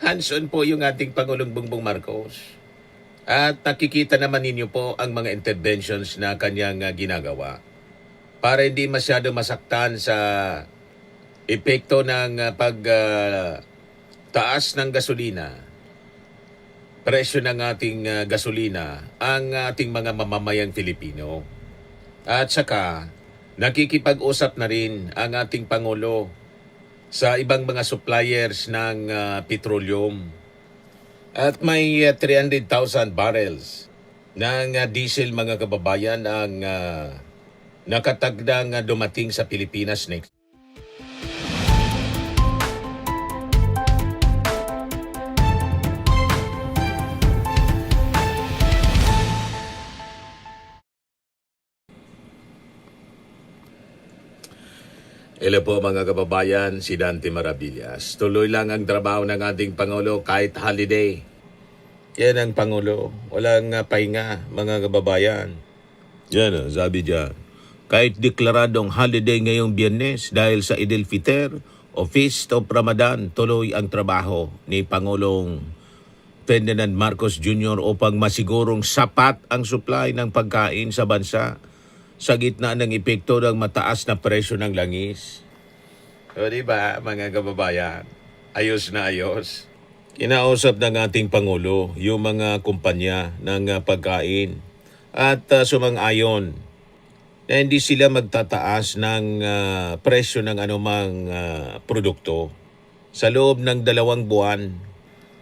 Hands-on po yung ating Pangulong Bongbong Marcos. At nakikita naman ninyo po ang mga interventions na kanyang ginagawa para hindi masyado masaktan sa epekto ng taas ng gasolina, presyo ng ating gasolina, ang ating mga mamamayang Pilipino. At saka, nakikipag-usap na rin ang ating Pangulo sa ibang mga suppliers ng petroleum. At may 300,000 barrels ng diesel, mga kababayan, ang nakatagdang dumating sa Pilipinas next. Hello po mga kababayan, si Dante Maravillas. Tuloy lang ang trabaho ng ating Pangulo kahit holiday. Yan ang Pangulo. Walang pahinga, mga kababayan. Yan, sabi dyan. Kahit deklaradong holiday ngayong Biyernes dahil sa Idil Fitr o Feast of Ramadan, tuloy ang trabaho ni Pangulong Ferdinand Marcos Jr. upang masigurong sapat ang supply ng pagkain sa bansa sa gitna ng epekto ng mataas na presyo ng langis. O diba, mga kababayan, ayos na ayos. Kinausap ng ating Pangulo yung mga kumpanya ng pagkain at sumang-ayon na hindi sila magtataas ng presyo ng anumang produkto sa loob ng 2 buwan.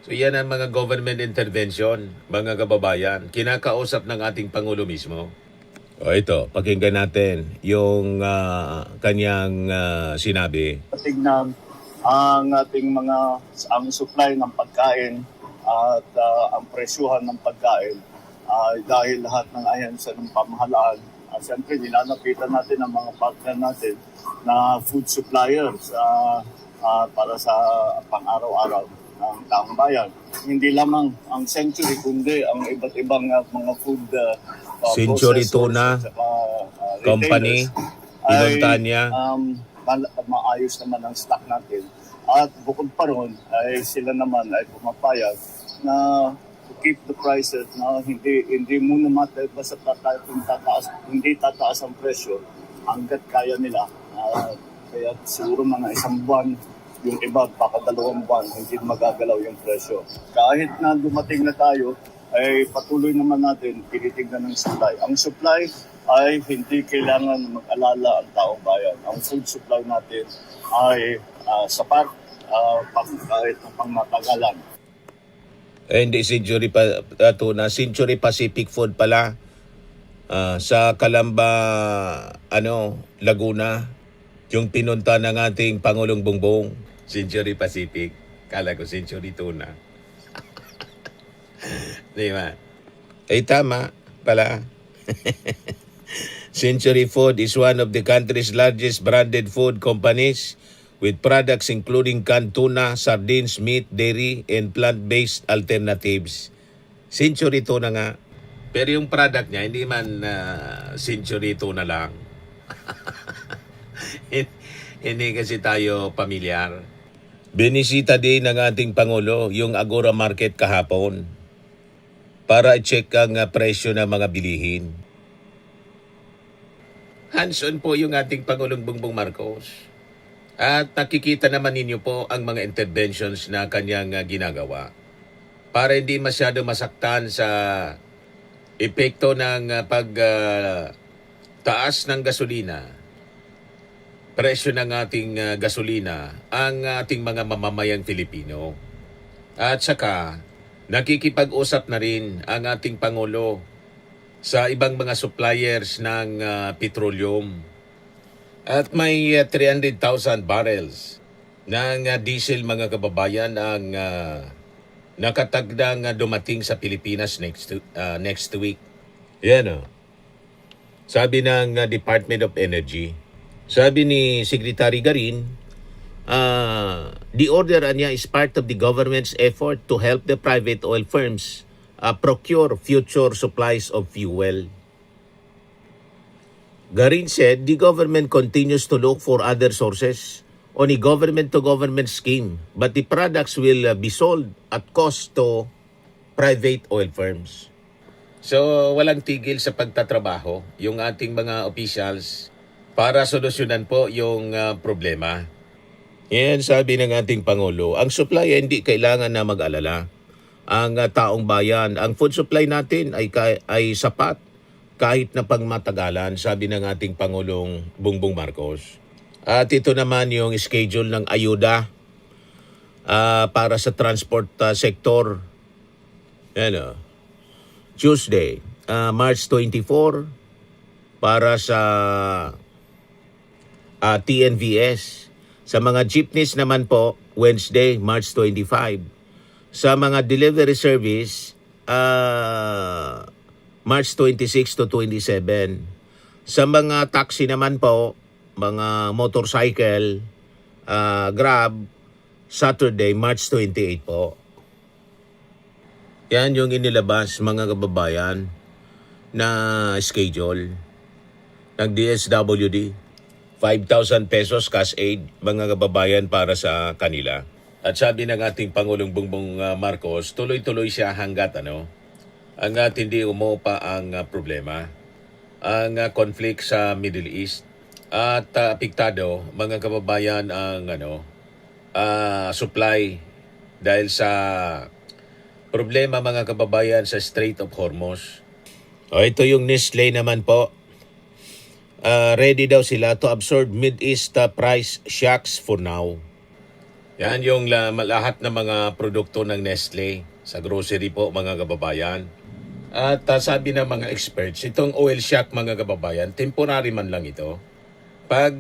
So yan ang mga government intervention, mga kababayan. Kinakausap ng ating Pangulo mismo. O ito, pakinggan natin yung kanyang sinabi. Tignan ang ating ang supply ng pagkain at ang presyuhan ng pagkain dahil lahat ng ahensa ng pamahalaan. Siyempre, nilalapitan natin ang mga partner natin na food suppliers para sa pang-araw-araw ng taong bayan. Hindi lamang ang Century, kundi ang iba't ibang mga food Century Tuna Company, pinuntahan niya. Maayos naman ang stock natin. At bukod pa ron, ay sila naman ay pumapayag na to keep the prices na hindi muna basta hindi tataas ang presyo hanggat kaya nila. Kaya siguro mga 1 buwan, yung iba baka 2 buwan, hindi magagalaw yung presyo. Kahit na dumating na tayo, ay patuloy naman natin tinitignan ng supply. Ang supply ay hindi kailangan mag-alala ang taong bayan. Ang food supply natin ay sapat kahit na pangmatagalan. Hindi Century Tuna, Century Pacific Food pala sa Calamba, Laguna, yung pinunta ng ating Pangulong Bongbong. Century Pacific, kala ko Century Tuna. Di ba? Tama pala. Century Food is one of the country's largest branded food companies with products including canned tuna, sardines, meat, dairy, and plant-based alternatives. Century Tuna nga. Pero yung product niya, hindi man Century Tuna lang. Hindi kasi tayo pamilyar. Binisita din ng ating Pangulo yung Agora Market kahapon para i-check ang presyo ng mga bilihin. Hands-on po yung ating Pangulong Bongbong Marcos. At nakikita naman ninyo po ang mga interventions na kanyang ginagawa para hindi masyado masaktan sa epekto ng taas ng gasolina, presyo ng ating gasolina, ang ating mga mamamayang Pilipino. At saka, nakikipag-usap na rin ang ating Pangulo sa ibang mga suppliers ng petroleum. At may 300,000 barrels ng diesel, mga kababayan, ang nakatagdang dumating sa Pilipinas next week. Yan o. Sabi ng Department of Energy, sabi ni Secretary Garin, the order niya is part of the government's effort to help the private oil firms procure future supplies of fuel. Garin said the government continues to look for other sources on a government-to-government scheme, but the products will be sold at cost to private oil firms. So, walang tigil sa pagtatrabaho yung ating mga officials para solusyonan po yung problema. Yan sabi ng ating Pangulo, ang supply ay hindi kailangan na mag-alala. Ang taong bayan, ang food supply natin ay sapat kahit na pangmatagalan, sabi ng ating Pangulong Bongbong Marcos. At ito naman yung schedule ng ayuda para sa transport sector. Ano? Tuesday, March 24 para sa TNVS. Sa mga jeepneys naman po, Wednesday, March 25. Sa mga delivery service, March 26 to 27. Sa mga taxi naman po, mga motorcycle, Grab, Saturday, March 28 po. Yan yung inilabas mga kababayan na schedule ng DSWD. 5,000 pesos cash aid mga kababayan para sa kanila. At sabi ng ating Pangulong Bongbong Marcos, tuloy-tuloy siya hanggat hanggat hindi umupa ang problema. Ang conflict sa Middle East at apektado mga kababayan ang supply dahil sa problema mga kababayan sa Strait of Hormuz. O ito yung Nestle naman po. Ready daw sila to absorb Mid-East price shocks for now. Yan yung lahat ng mga produkto ng Nestle sa grocery po mga kababayan. At sabi ng mga experts, itong oil shock mga kababayan, temporary man lang ito. Pag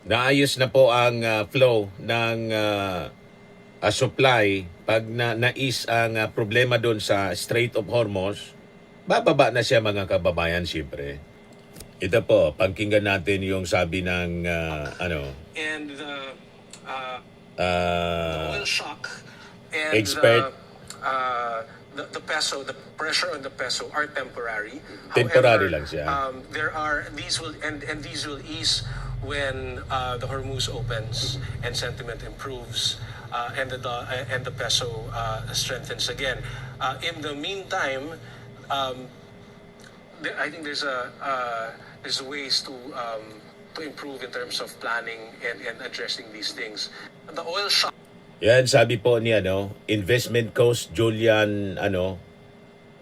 naayos na po ang flow ng supply, pag nais ang problema doon sa Strait of Hormuz, bababa na siya mga kababayan siyempre. Ito po, pagkinggan natin yung sabi ng And the oil shock and expert. The peso, the pressure on the peso are temporary. Temporary However, lang siya. these will ease when the Hormuz opens and sentiment improves and the peso strengthens again. In the meantime, I think there's ways to improve in terms of planning and addressing these things. The oil shock. Yan sabi po ni investment coach Julian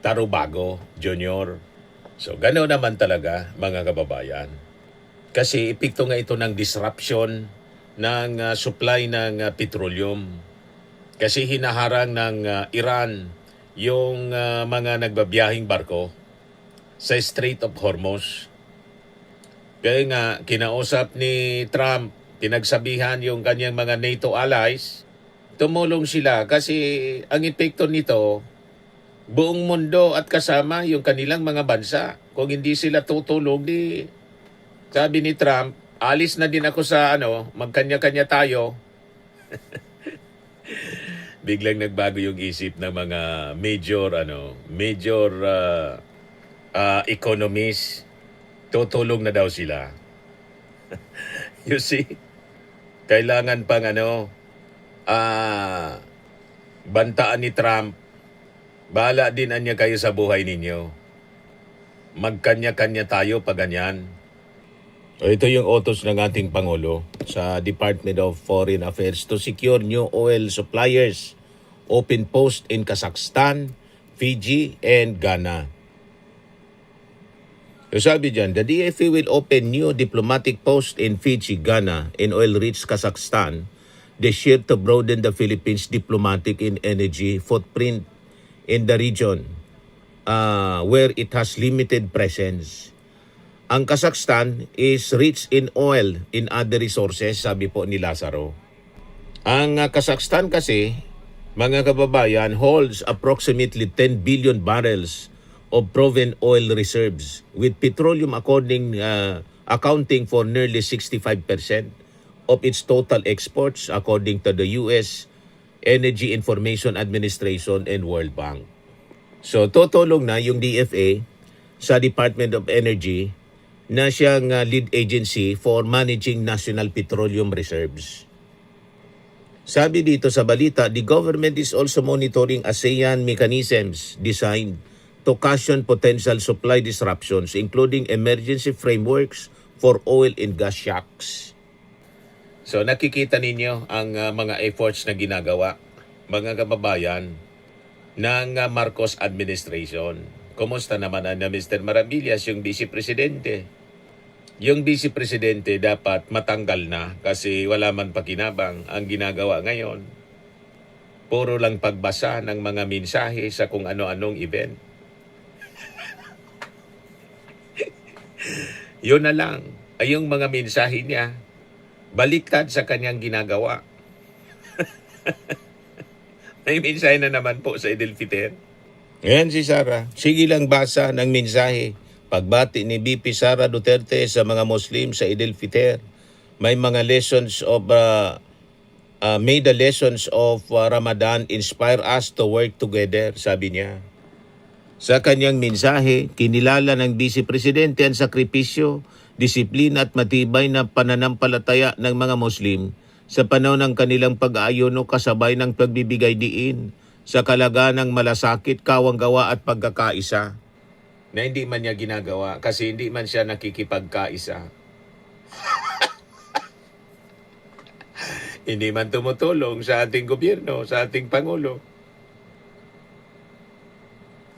Tarubago Jr. So gano'n naman talaga mga kababayan. Kasi epekto nga ito ng disruption ng supply ng petroleum. Kasi hinaharang ng Iran yung mga nagbabiyahing barko sa Strait of Hormuz. Kaya nga, kinausap ni Trump, pinagsabihan yung kanyang mga NATO allies, tumulong sila kasi ang epekto nito, buong mundo at kasama yung kanilang mga bansa. Kung hindi sila tutulong, sabi ni Trump, alis na din ako sa magkanya-kanya tayo. Biglang nagbago yung isip ng mga major economists. Tutulong na daw sila. You see? Kailangan pang bantaan ni Trump. Bahala din niya kayo sa buhay ninyo. Magkanya-kanya tayo pag ganyan. Ito yung utos ng ating Pangulo sa Department of Foreign Affairs to secure new oil suppliers. Open post in Kazakhstan, Fiji, and Ghana. So sabi dyan, the DFA will open new diplomatic post in Fiji, Ghana, and oil-rich Kazakhstan this year to broaden the Philippines' diplomatic and energy footprint in the region where it has limited presence. Ang Kazakhstan is rich in oil in other resources, sabi po ni Lazaro. Ang Kazakhstan kasi, mga kababayan, holds approximately 10 billion barrels of proven oil reserves, with petroleum accounting for nearly 65% of its total exports according to the U.S. Energy Information Administration and World Bank. So tutulong na yung DFA sa Department of Energy na siyang lead agency for managing national petroleum reserves. Sabi dito sa balita, the government is also monitoring ASEAN mechanisms designed to cushion potential supply disruptions, including emergency frameworks for oil and gas shocks. So nakikita ninyo ang mga efforts na ginagawa, mga kababayan, ng Marcos administration. Kumusta naman na Mr. Maravillas, yung Vice Presidente? Yung Vice Presidente dapat matanggal na kasi wala man pakinabang ang ginagawa ngayon. Puro lang pagbasa ng mga mensahe sa kung ano-anong event. Yun na lang ay yung mga mensahe niya baliktad sa kanyang ginagawa. May mensahe na naman po sa Idil Fitr. Ayan si Sara. Sige lang basa ng mensahe. Pagbati ni BP Sara Duterte sa mga Muslim sa Idil Fitr. May mga lessons of may the lessons of Ramadan inspire us to work together, sabi niya. Sa kanyang mensahe, kinilala ng Vice Presidente ang sakripisyo, disiplina at matibay na pananampalataya ng mga Muslim sa panahon ng kanilang pag-aayono kasabay ng pagbibigay diin sa kalagaan ng malasakit, kawanggawa at pagkakaisa. Na hindi man niya ginagawa kasi hindi man siya nakikipagkaisa. Hindi man tumutulong sa ating gobyerno, sa ating Pangulo.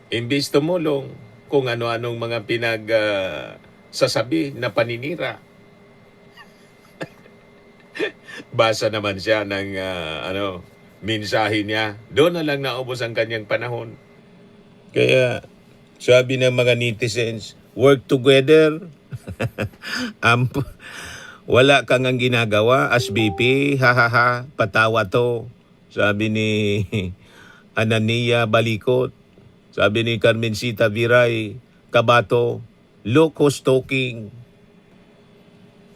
Imbis tumulong kung ano-anong mga sasabi na paninira. Basa naman siya ng mensahe niya. Doon na lang naubos ang kanyang panahon. Kaya sabi ng mga netizens, work together. Wala kang ang ginagawa as BP, hahaha, patawa to. Sabi ni Anania Balikot. Sabi ni Carmencita Viray Kabato, loco stalking.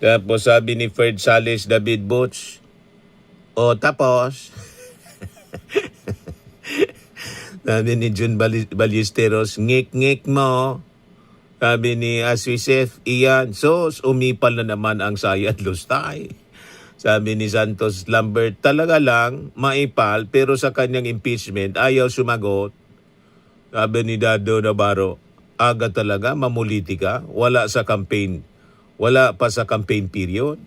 Tapos sabi ni Fred Sales David Butch, o tapos, sabi ni Jun Ballesteros, ngik-ngik mo. Sabi ni Aswisef, iyan, sos, umipal na naman ang sayat lustay. Sabi ni Santos Lambert, talaga lang, maipal, pero sa kanyang impeachment, ayaw sumagot. Sabi ni Dado Navarro, aga talaga, mamulitika, wala sa campaign. Wala pa sa campaign period.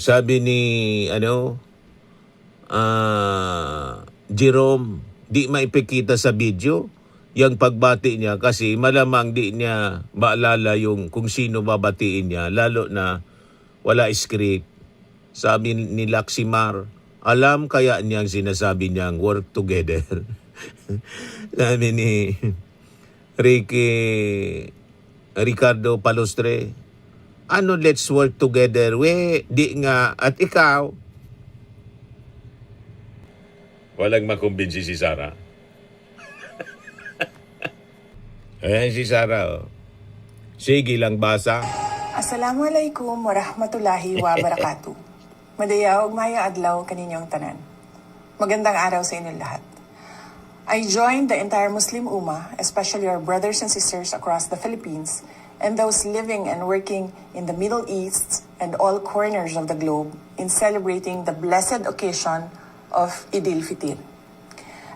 Sabi ni, Jerome, di maipikita sa video yung pagbati niya kasi malamang di niya maalala yung kung sino babatiin niya, lalo na wala script. Sabi ni Laksimar, alam kaya niyang sinasabi niyang work together. Sabi ni Ricardo Palustre, ano let's work together? We, di nga. At ikaw? Walang makumbinsi si Sara. Ayan si Sara. Oh. Sige lang basa. Assalamualaikum warahmatullahi wabarakatuh. Madayaw maya adlaw kaninyong tanan. Magandang araw sa inyong lahat. I join the entire Muslim Ummah, especially our brothers and sisters across the Philippines and those living and working in the Middle East and all corners of the globe in celebrating the blessed occasion of Idil Fitr.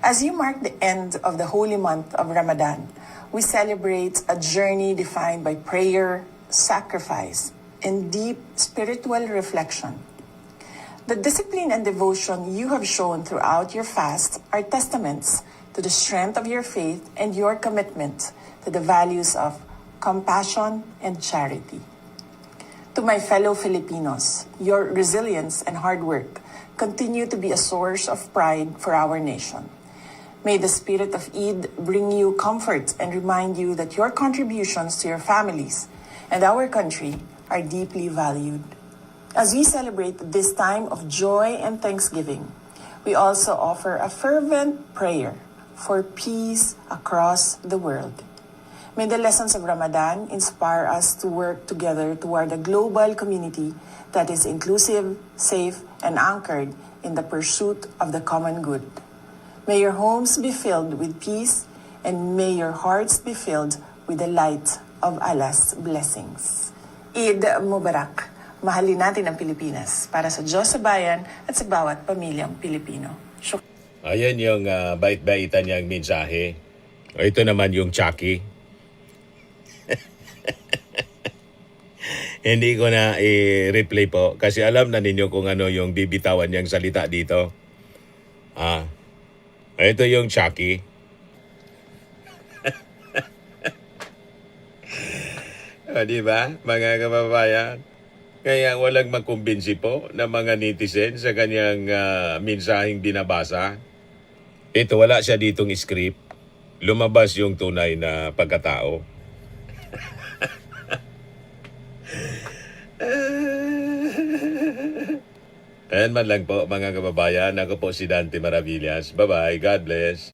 As you mark the end of the holy month of Ramadan, we celebrate a journey defined by prayer, sacrifice, and deep spiritual reflection. The discipline and devotion you have shown throughout your fast are testaments to the strength of your faith and your commitment to the values of compassion and charity. To my fellow Filipinos, your resilience and hard work continue to be a source of pride for our nation. May the spirit of Eid bring you comfort and remind you that your contributions to your families and our country are deeply valued. As we celebrate this time of joy and thanksgiving, we also offer a fervent prayer for peace across the world. May the lessons of Ramadan inspire us to work together toward a global community that is inclusive, safe, and anchored in the pursuit of the common good. May your homes be filled with peace, and may your hearts be filled with the light of Allah's blessings. Eid Mubarak! Mahalin natin ang Pilipinas para sa Diyos sa bayan at sa bawat pamilyang Pilipino. Ayan yung bait-baitan niyang mensahe. O, ito naman yung Chucky. Hindi ko na i-replay po kasi alam na ninyo kung ano yung bibitawan niyang salita dito. Ito yung Chucky. Di ba, mga kababayan? Kaya walang makumbinsi po ng mga netizen sa kanyang mensaheng binabasa. Ito, wala siya ditong script. Lumabas yung tunay na pagkatao. Ayan man lang po mga kababayan. Ako po si Dante Maravillas. Bye-bye. God bless.